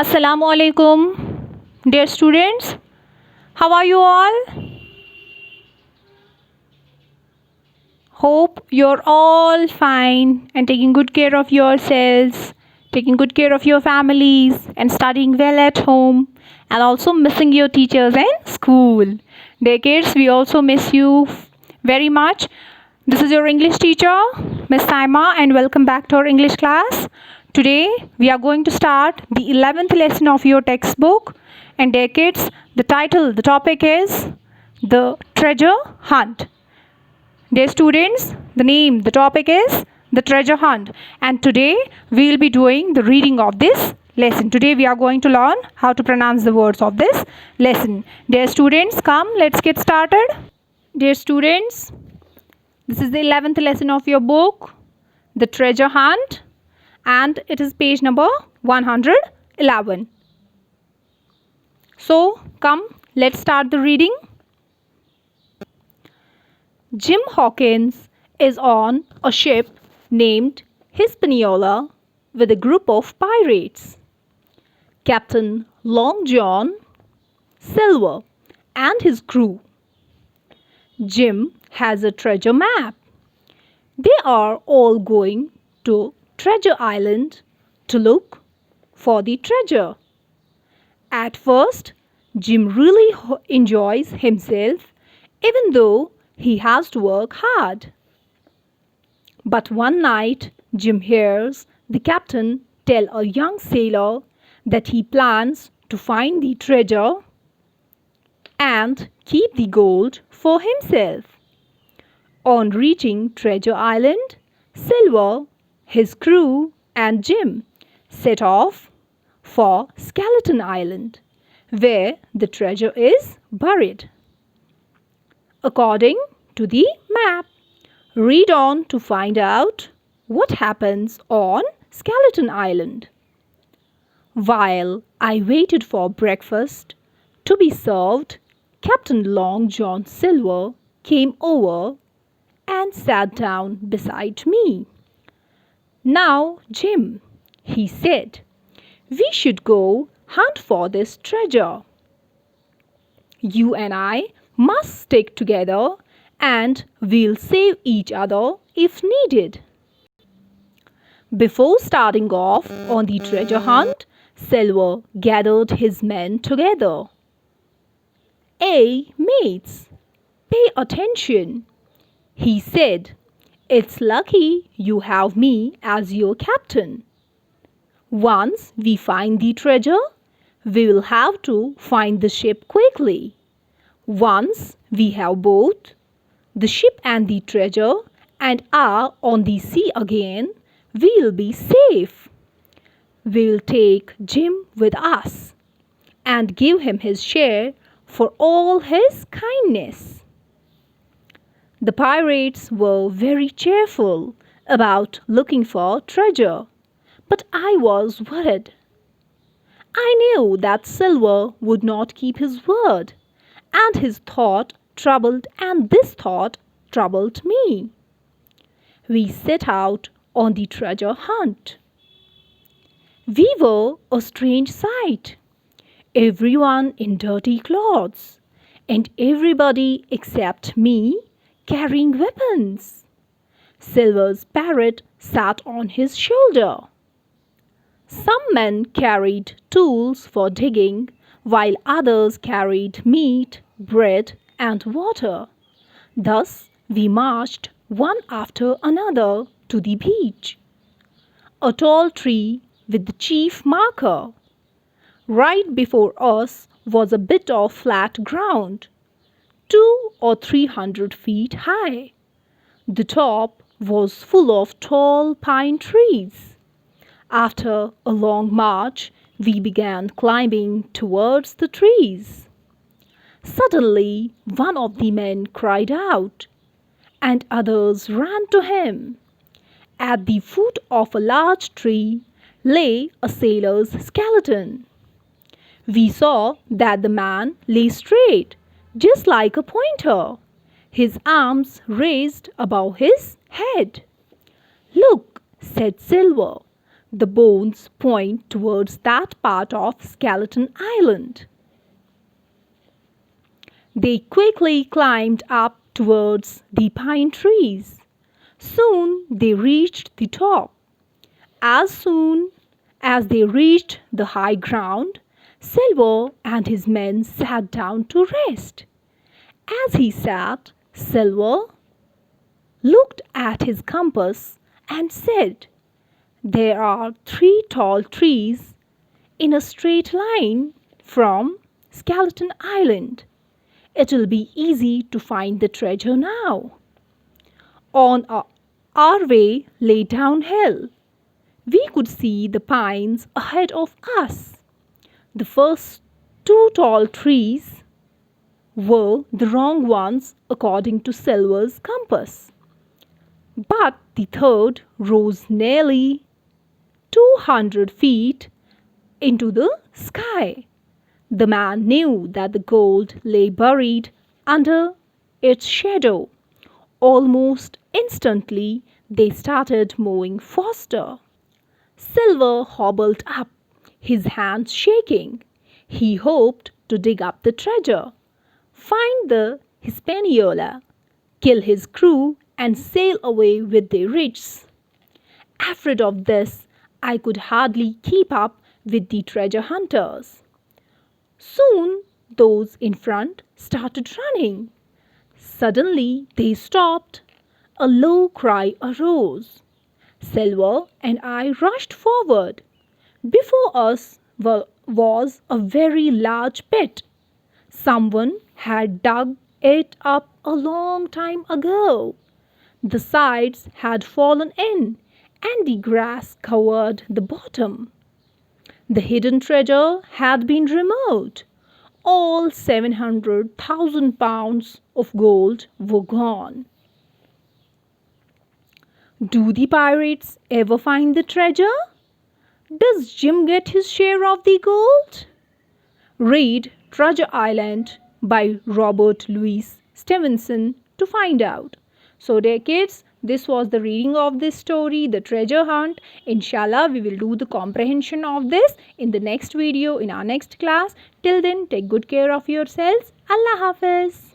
Assalamu alaikum, dear students. How are you all? Hope you're all fine and taking good care of yourselves, taking good care of your families, and studying well at home, and also missing your teachers and school. Dear kids, we also miss you very much. This is your English teacher, Miss Saima, and welcome back to our English class. Today, we are going to start the 11th lesson of your textbook. And dear kids, the topic is The Treasure Hunt. Dear students, the topic is The Treasure Hunt. And today, we will be doing the reading of this lesson. Today, we are going to learn how to pronounce the words of this lesson. Dear students, come, let's get started. Dear students, this is the 11th lesson of your book, The Treasure Hunt, and it is page number 111. So, come, let's start the reading. Jim Hawkins is on a ship named Hispaniola with a group of pirates. Captain Long John Silver and his crew. Jim has a treasure map. They are all going to Treasure Island to look for the treasure. At first, Jim really enjoys himself even though he has to work hard. But one night, Jim hears the captain tell a young sailor that he plans to find the treasure and keep the gold for himself. On reaching Treasure Island, Silver, his crew, and Jim set off for Skeleton Island, where the treasure is buried. According to the map, read on to find out what happens on Skeleton Island. While I waited for breakfast to be served, Captain Long John Silver came over and sat down beside me. "Now, Jim," he said, "we should go hunt for this treasure. You and I must stick together and we'll save each other if needed." Before starting off on the treasure hunt, Silver gathered his men together. "Hey, mates, pay attention," he said. "It's lucky you have me as your captain. Once we find the treasure, we will have to find the ship quickly. Once we have both the ship and the treasure and are on the sea again, we'll be safe. We'll take Jim with us and give him his share for all his kindness." The pirates were very cheerful about looking for treasure, but I was worried. I knew that Silver would not keep his word, and this thought troubled me. We set out on the treasure hunt. We were a strange sight. Everyone in dirty clothes, and everybody except me carrying weapons. Silver's parrot sat on his shoulder. Some men carried tools for digging, while others carried meat, bread, and water. Thus we marched one after another to the beach. A tall tree with the chief marker. Right before us was a bit of flat ground, 200 or 300 feet high. The top was full of tall pine trees. After a long march, we began climbing towards the trees. Suddenly, one of the men cried out, and others ran to him. At the foot of a large tree lay a sailor's skeleton. We saw that the man lay straight, just like a pointer, his arms raised above his head. "Look," said Silver, The bones point towards that part of Skeleton Island. They quickly climbed up towards the pine trees. Soon they reached the top. As soon as they reached the high ground, Silver and his men sat down to rest. As he sat, Silver looked at his compass and said, "There are 3 tall trees in a straight line from Skeleton Island. It will be easy to find the treasure now." On our way lay downhill. We could see the pines ahead of us. The first 2 tall trees were the wrong ones according to Silver's compass. But the third rose nearly 200 feet into the sky. The man knew that the gold lay buried under its shadow. Almost instantly, they started moving faster. Silver hobbled up, his hands shaking. He hoped to dig up the treasure, find the Hispaniola, kill his crew, and sail away with the riches. Afraid of this, I could hardly keep up with the treasure hunters. Soon, those in front started running. Suddenly, they stopped. A low cry arose. Silver and I rushed forward. Before us was a very large pit. Someone had dug it up a long time ago. The sides had fallen in and the grass covered the bottom. The hidden treasure had been removed. All 700,000 pounds of gold were gone. Do the pirates ever find the treasure? Does Jim get his share of the gold? Read Treasure Island by Robert Louis Stevenson to find out. So dear kids, this was the reading of this story, The Treasure Hunt. Inshallah, we will do the comprehension of this in the next video in our next class. Till then, take good care of yourselves. Allah Hafiz.